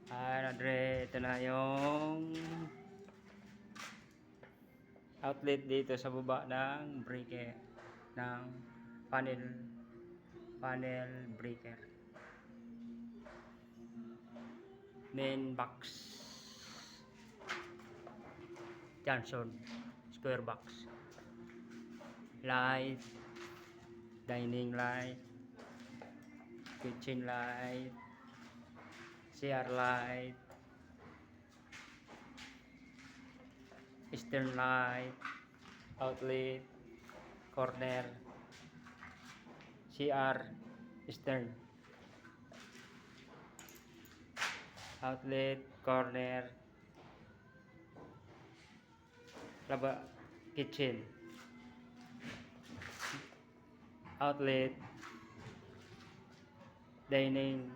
Andre, ito na yung outlet dito sa baba ng breaker ng panel breaker, main box, Johnson square box, light, dining light, kitchen light, CR light, eastern light, outlet, corner, CR, eastern, outlet, corner, kitchen, outlet, dining,